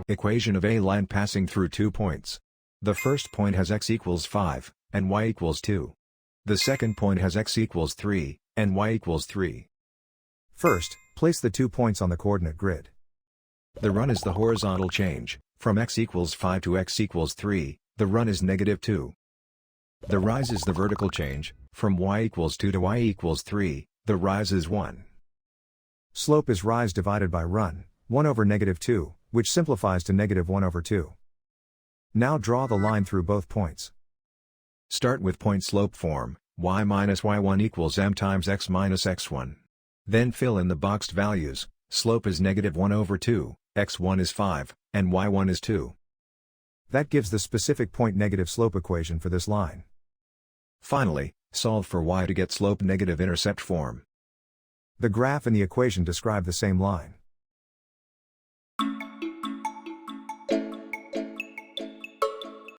Equation of a line passing through 2 points. The first point has x equals 5, and y equals 2. The second point has x equals 3, and y equals 3. First, place the 2 points on the coordinate grid. The run is the horizontal change, from x equals 5 to x equals 3, the run is -2. The rise is the vertical change, from y equals 2 to y equals 3, the rise is 1. Slope is rise divided by run, 1 over -2, which simplifies to -1 over 2. Now draw the line through both points. Start with point slope form, y minus y1 equals m times x minus x1. Then fill in the boxed values, slope is -1 over 2, x1 is 5, and y1 is 2. That gives the specific point negative slope equation for this line. Finally, solve for y to get slope negative intercept form. The graph and the equation describe the same line.